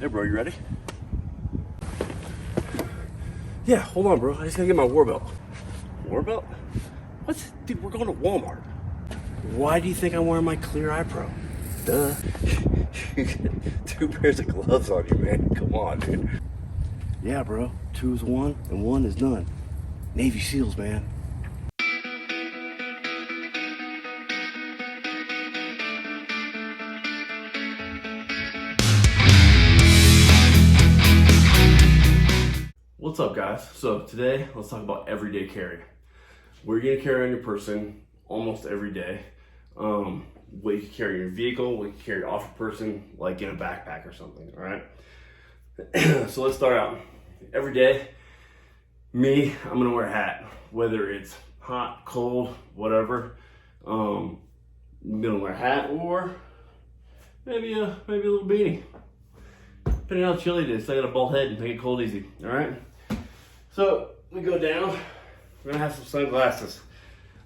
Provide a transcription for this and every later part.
Hey bro, you ready? Yeah, hold on, bro. I just gotta get my war belt. War belt? What? Dude, we're going to Walmart. Why do you think I'm wearing my Clear Eye Pro? Duh. You get 2 pairs of gloves on you, man. Come on, dude. Yeah, bro. 2 is 1 and 1 is none. Navy SEALs, man. What's up, guys? So today, let's talk about everyday carry. We're gonna carry on your person almost every day. What you can carry in your vehicle, what you can carry off your person, like in a backpack or something, all right? So let's start out. Every day, I'm gonna wear a hat, whether it's hot, cold, whatever. I'm gonna wear a hat or maybe a little beanie. Depending on how chilly it is, so I got a bald head and take it cold easy, all right? So we go down, we're gonna have some sunglasses.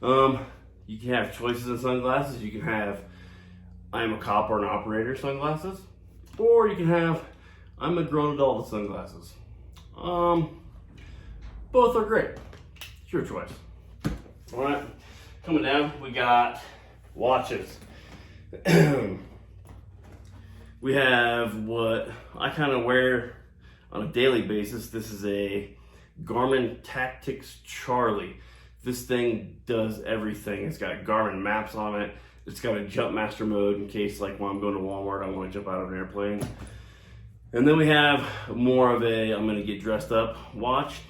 You can have choices of sunglasses. You can have I'm a cop or an operator sunglasses, or you can have I'm a grown adult with sunglasses. Both are great. It's your choice. All right, coming down, we got watches. We have what I kind of wear on a daily basis. This is a Garmin Tactics Charlie. This thing does everything. It's got Garmin maps on it. It's got a jump master mode in case, like, when I'm going to Walmart, I want to jump out of an airplane. And then we have more of a I'm gonna get dressed up watch.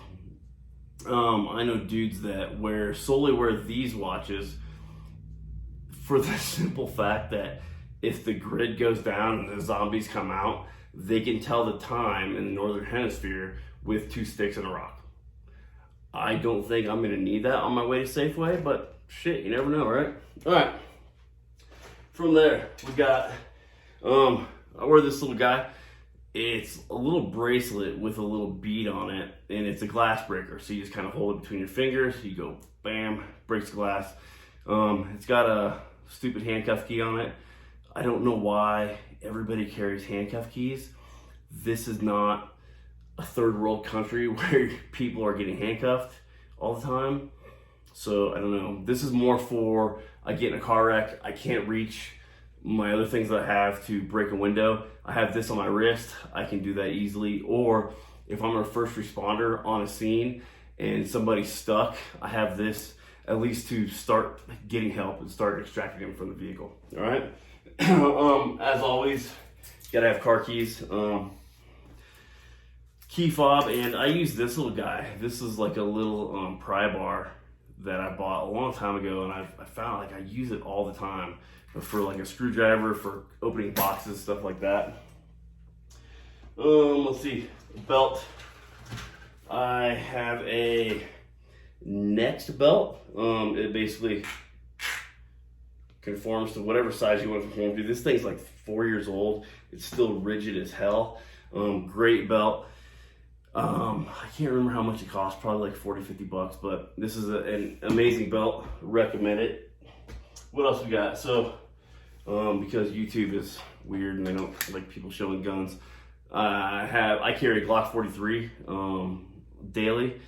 I know dudes that solely wear these watches for the simple fact that if the grid goes down and the zombies come out, they can tell the time in the northern hemisphere with 2 sticks and a rock. I don't think I'm gonna need that on my way to Safeway, but shit, you never know, right? All right. From there, we got, I wear this little guy. It's a little bracelet with a little bead on it, and it's a glass breaker. So you just kind of hold it between your fingers. You go, bam, breaks the glass. It's got a stupid handcuff key on it. I don't know why everybody carries handcuff keys. This is not a third world country where people are getting handcuffed all the time. So I don't know. This is more for I get in a car wreck, I can't reach my other things that I have to break a window. I have this on my wrist. I can do that easily. Or if I'm a first responder on a scene and somebody's stuck, I have this at least to start getting help and start extracting them from the vehicle. All right. As always, gotta have car keys, key fob, and I use this little guy. This is like a little pry bar that I bought a long time ago, and I found like I use it all the time for like a screwdriver, for opening boxes, stuff like that. Let's see, belt. I have a Next belt. It basically conforms to whatever size you want to conform to. This thing's like 4 years old. It's still rigid as hell. Great belt. I can't remember how much it costs, probably like 40, 50 bucks, but this is an amazing belt. Recommend it. What else we got? So, because YouTube is weird and they don't like people showing guns, I carry a Glock 43 daily.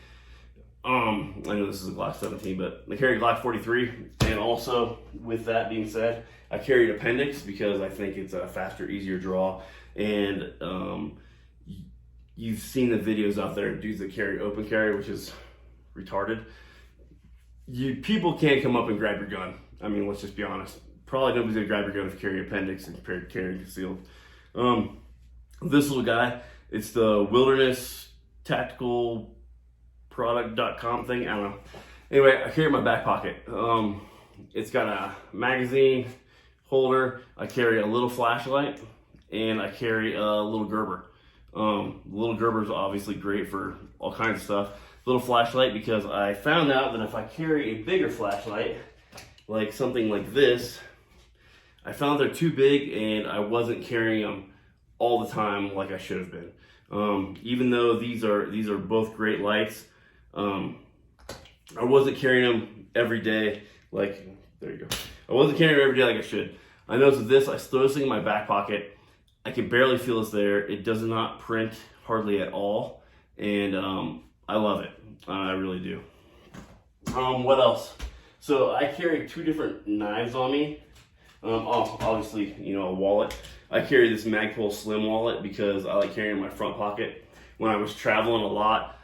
I know this is a Glock 17, but I carry a Glock 43, and also, with that being said, I carry an appendix because I think it's a faster, easier draw, and you've seen the videos out there, dudes that carry open carry, which is retarded. People can't come up and grab your gun. I mean, let's just be honest. Probably nobody's gonna grab your gun if you carry an appendix and carry concealed. This little guy, it's the Wilderness Tactical Product.com thing. I don't know. Anyway, I carry it in my back pocket. It's got a magazine holder. I carry a little flashlight, and I carry a little Gerber. Little Gerber is obviously great for all kinds of stuff. Little flashlight, because I found out that if I carry a bigger flashlight, like something like this, I found they're too big and I wasn't carrying them all the time like I should have been. Even though these are both great lights, I wasn't carrying them every day. Like, there you go. I wasn't carrying them every day like I should. I noticed with this, I throw this thing in my back pocket. I can barely feel it's there. It does not print hardly at all, and I love it. I really do. What else? So I carry 2 different knives on me. Obviously, you know, a wallet. I carry this Magpul Slim wallet because I like carrying it in my front pocket. When I was traveling a lot,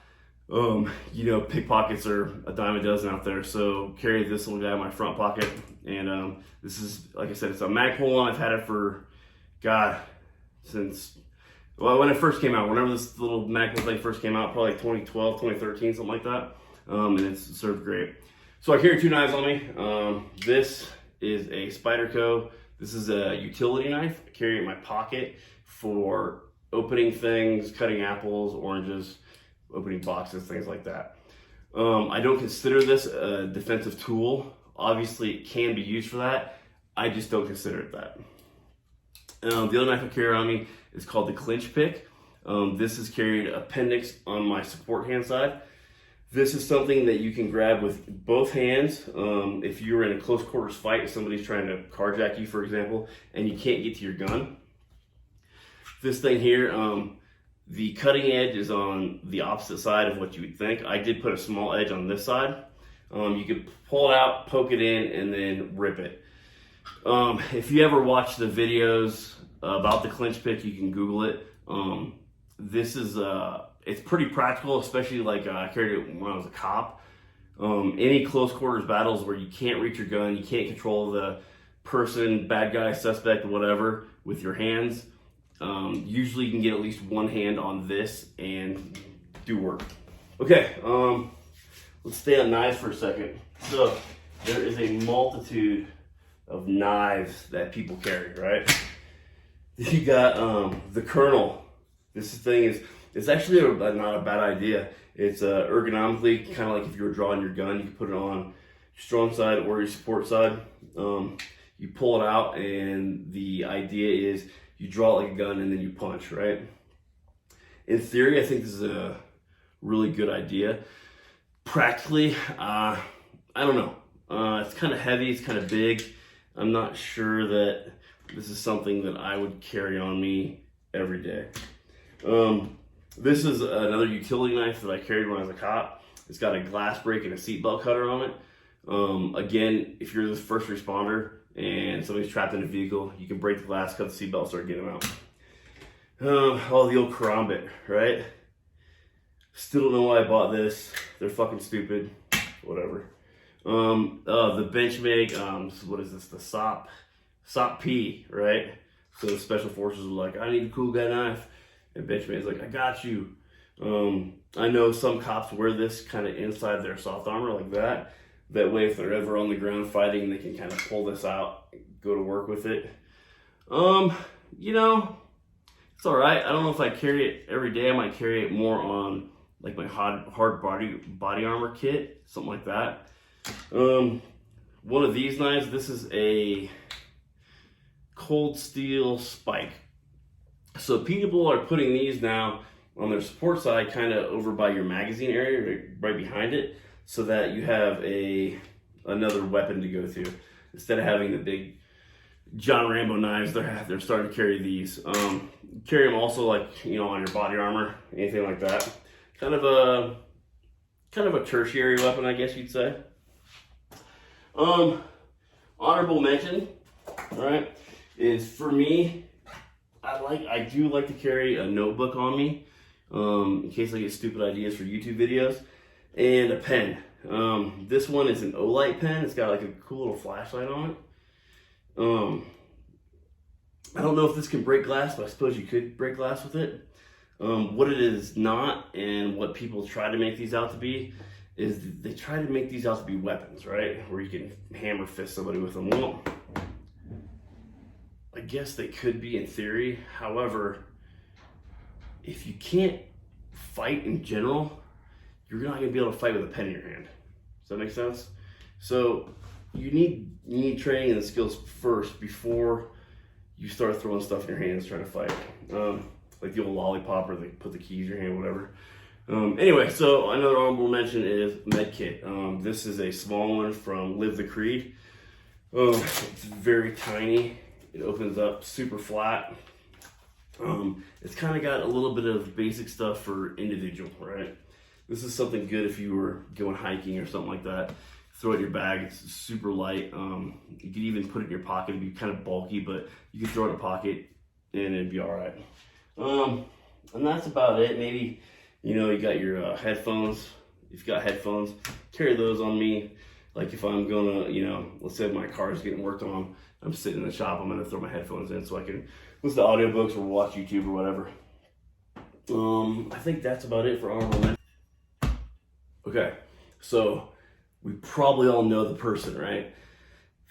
you know, pickpockets are a dime a dozen out there. So carry this little guy in my front pocket. And this is, like I said, it's a Magpul one. I've had it for, God, since, well, when it first came out, whenever this little Magpul thing first came out, probably 2012, 2013, something like that. And it's served great. So I carry 2 knives on me. This is a Spyderco. This is a utility knife. I carry it in my pocket for opening things, cutting apples, oranges, opening boxes, things like that. I don't consider this a defensive tool. Obviously, it can be used for that. I just don't consider it that. The other knife I carry on me is called the Clinch Pick. This is carried appendix on my support hand side. This is something that you can grab with both hands. If you're in a close quarters fight, if somebody's trying to carjack you, for example, and you can't get to your gun. This thing here, the cutting edge is on the opposite side of what you would think. I did put a small edge on this side. You could pull it out, poke it in, and then rip it. If you ever watch the videos about the Clinch Pick, you can Google it. This is it's pretty practical, especially like I carried it when I was a cop. Any close quarters battles where you can't reach your gun, you can't control the person, bad guy, suspect, whatever, with your hands. Usually you can get at least one hand on this and do work. Okay, let's stay on knives for a second. So there is a multitude of knives that people carry, right? You got the Colonel. This thing is, it's actually not a bad idea. It's ergonomically kind of like if you were drawing your gun, you can put it on your strong side or your support side. You pull it out, and the idea is you draw it like a gun and then you punch, right? In theory, I think this is a really good idea. Practically, I don't know. It's kind of heavy, it's kind of big. I'm not sure that this is something that I would carry on me every day. This is another utility knife that I carried when I was a cop. It's got a glass break and a seatbelt cutter on it. Again, if you're the first responder and somebody's trapped in a vehicle, you can break the glass, cut the seatbelt, start getting them out. Oh, the old karambit, right? Still don't know why I bought this. They're fucking stupid. Whatever. The Benchmade, what is this? The SOP P, right? So the special forces were like, I need a cool guy knife. And Benchmade's like, I got you. I know some cops wear this kind of inside their soft armor like that. That way, if they're ever on the ground fighting, they can kind of pull this out, go to work with it. You know, it's all right. I don't know if I carry it every day. I might carry it more on like my hard body armor kit, something like that. One of these knives, this is a cold steel spike. So people are putting these now on their support side, kind of over by your magazine area, right behind it, so that you have another weapon to go to. Instead of having the big John Rambo knives, they're starting to carry these. Carry them also, like, you know, on your body armor, anything like that. Kind of a tertiary weapon, I guess you'd say. Honorable mention, all right, is for me, I do like to carry a notebook on me, in case I get stupid ideas for YouTube videos, and a pen. This one is an Olight pen. It's got like a cool little flashlight on it. I don't know if this can break glass, but I suppose you could break glass with it. What it is not, and what people try to make these out to be, is they try to make these out to be weapons, right? Where you can hammer fist somebody with them. Well, I guess they could be in theory. However, if you can't fight in general, you're not gonna be able to fight with a pen in your hand. Does that make sense? So you need training and the skills first before you start throwing stuff in your hands trying to fight. Like the old lollipop, or they put the keys in your hand, whatever. Anyway, so another honorable mention is Medkit. This is a small one from Live the Creed. It's very tiny. It opens up super flat. It's kind of got a little bit of basic stuff for individual, right? This is something good if you were going hiking or something like that. Throw it in your bag. It's super light. You could even put it in your pocket. It'd be kind of bulky, but you could throw it in a pocket and it'd be all right. And that's about it. Maybe, you got your headphones. If you got headphones, carry those on me. Like if I'm gonna, let's say my car is getting worked on, I'm sitting in the shop, I'm gonna throw my headphones in so I can listen to audiobooks or watch YouTube or whatever. I think that's about it for honorable mention. Okay, so we probably all know the person, right?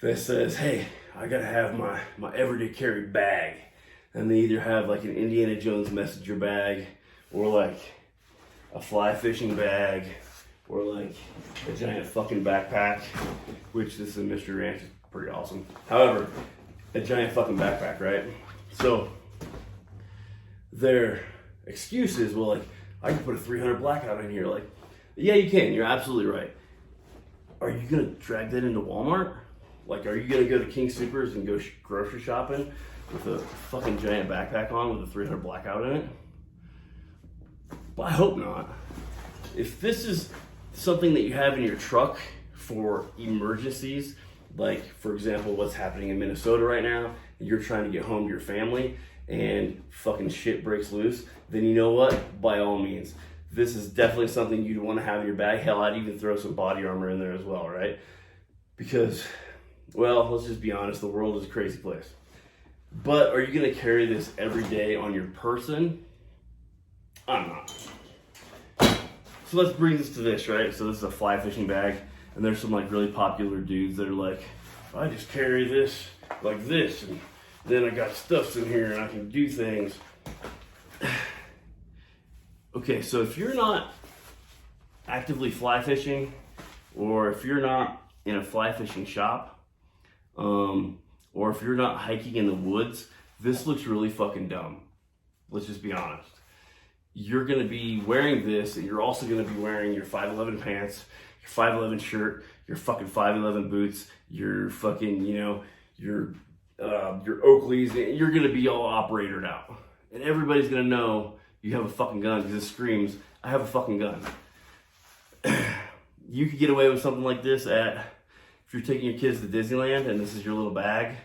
That says, hey, I gotta have my everyday carry bag. And they either have like an Indiana Jones messenger bag or like a fly fishing bag or like a giant fucking backpack, which this is a Mystery Ranch, is pretty awesome. However, a giant fucking backpack, right? So their excuse is, well, like, I can put a 300 blackout in here. Like, yeah, you can. You're absolutely right. Are you gonna drag that into Walmart? Like, are you gonna go to King Soopers and go grocery shopping with a fucking giant backpack on with a 300 blackout in it? Well, I hope not. If this is something that you have in your truck for emergencies, like for example, what's happening in Minnesota right now, and you're trying to get home to your family and fucking shit breaks loose, then you know what? By all means, this is definitely something you'd want to have in your bag. Hell, I'd even throw some body armor in there as well, right? Because, well, let's just be honest, the world is a crazy place. But are you going to carry this every day on your person? I'm not. So let's bring this to this, right? So this is a fly fishing bag, and there's some like really popular dudes that are like, I just carry this like this, and then I got stuffs in here and I can do things. Okay, so if you're not actively fly fishing, or if you're not in a fly fishing shop, or if you're not hiking in the woods, this looks really fucking dumb. Let's just be honest. You're gonna be wearing this, and you're also gonna be wearing your 511 pants, your 511 shirt, your fucking 511 boots, your fucking, your Oakleys, and you're gonna be all operated out. And everybody's gonna know you have a fucking gun because it screams, I have a fucking gun. You could get away with something like this if you're taking your kids to Disneyland and this is your little bag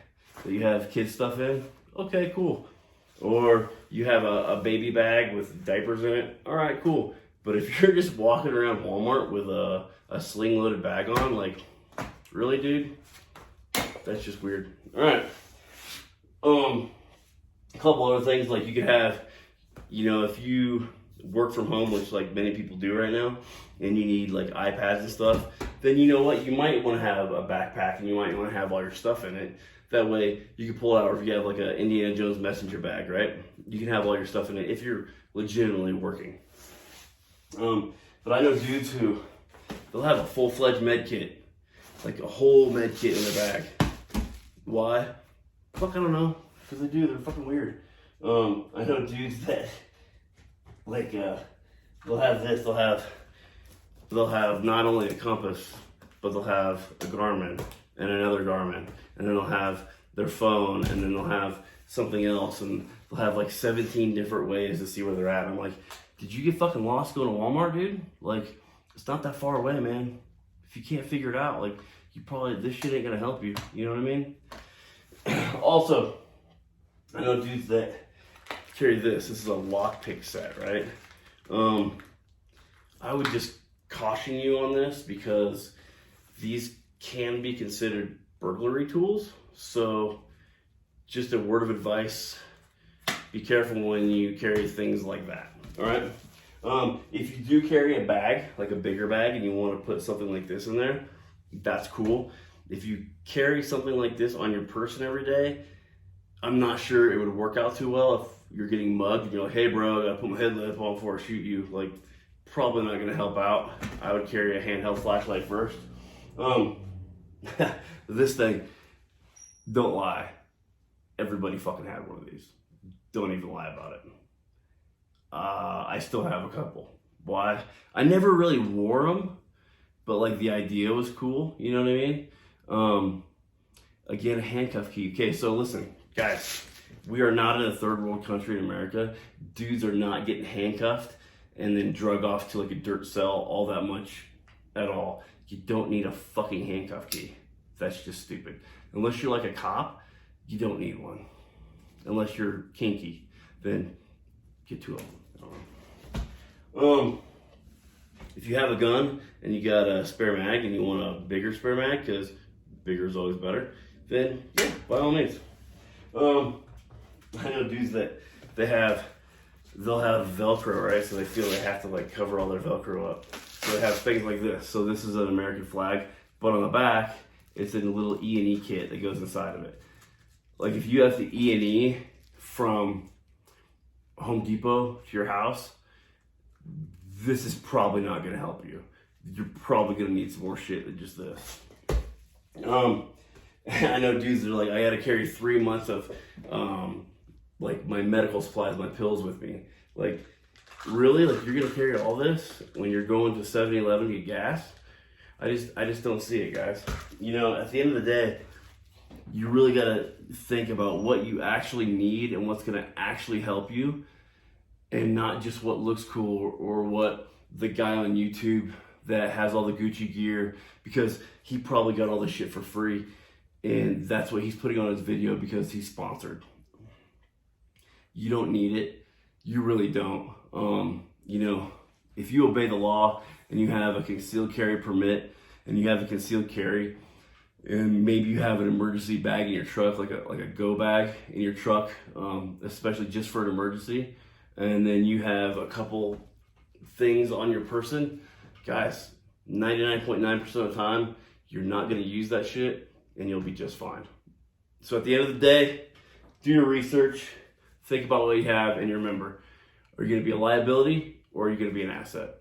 that you have kids stuff in. Okay, cool. Or you have a baby bag with diapers in it. All right, cool. But if you're just walking around Walmart with a sling loaded bag on, like, really, dude? That's just weird. All right. A couple other things, like you could have, if you work from home, which like many people do right now, and you need like iPads and stuff, then you know what? You might want to have a backpack and you might want to have all your stuff in it. That way you can pull it out, or if you have like an Indiana Jones messenger bag, right? You can have all your stuff in it if you're legitimately working. But I know dudes who, they'll have a full-fledged med kit, like a whole med kit in their bag. Why? Fuck, I don't know. Because they do, they're fucking weird. I know dudes that, like, they'll have this, they'll have not only a compass, but they'll have a Garmin and another Garmin, and then they'll have their phone, and then they'll have something else, and they'll have like 17 different ways to see where they're at. I'm like, did you get fucking lost going to Walmart, dude? Like, it's not that far away, man. If you can't figure it out, like, this shit ain't gonna help you. You know what I mean? Also, I know dudes that carry this. This is a lockpick set, right? I would just caution you on this because these can be considered burglary tools. So just a word of advice, be careful when you carry things like that, all right? If you do carry a bag, like a bigger bag, and you want to put something like this in there, that's cool. If you carry something like this on your person every day, I'm not sure it would work out too well if you're getting mugged and you're like, hey bro, I gotta put my headlamp on before I shoot you. Like, probably not gonna help out. I would carry a handheld flashlight first. This thing, don't lie. Everybody fucking had one of these. Don't even lie about it. I still have a couple. Why? I never really wore them, but like the idea was cool. You know what I mean? Again, a handcuff key. Okay, so listen, guys, We are not in a third world country in America. Dudes are not getting handcuffed and then drug off to like a dirt cell all that much at all. You don't need a fucking handcuff key. That's just stupid. Unless you're like a cop, you don't need one. Unless you're kinky, then get to them. If you have a gun and you got a spare mag and you want a bigger spare mag, because bigger is always better, then yeah, by all means. I know dudes that they'll have Velcro, right? So they feel they have to like cover all their Velcro up. So they have things like this. So this is an American flag, but on the back, it's in a little E&E kit that goes inside of it. Like if you have the E&E from Home Depot to your house, this is probably not going to help you. You're probably going to need some more shit than just this. I know dudes that are like, I got to carry 3 months of like my medical supplies, my pills with me. Like, really? Like you're going to carry all this when you're going to 7-Eleven to get gas? I just don't see it, guys. You know, at the end of the day, you really got to think about what you actually need and what's going to actually help you, and not just what looks cool or what the guy on YouTube that has all the Gucci gear, because he probably got all this shit for free and that's what he's putting on his video because he's sponsored. You don't need it. You really don't. You know, if you obey the law and you have a concealed carry permit and you have a concealed carry, and maybe you have an emergency bag in your truck, like a go bag in your truck, especially just for an emergency, and then you have a couple things on your person, guys, 99.9% of the time, you're not going to use that shit and you'll be just fine. So at the end of the day, do your research, think about what you have, and remember, are you going to be a liability or are you going to be an asset?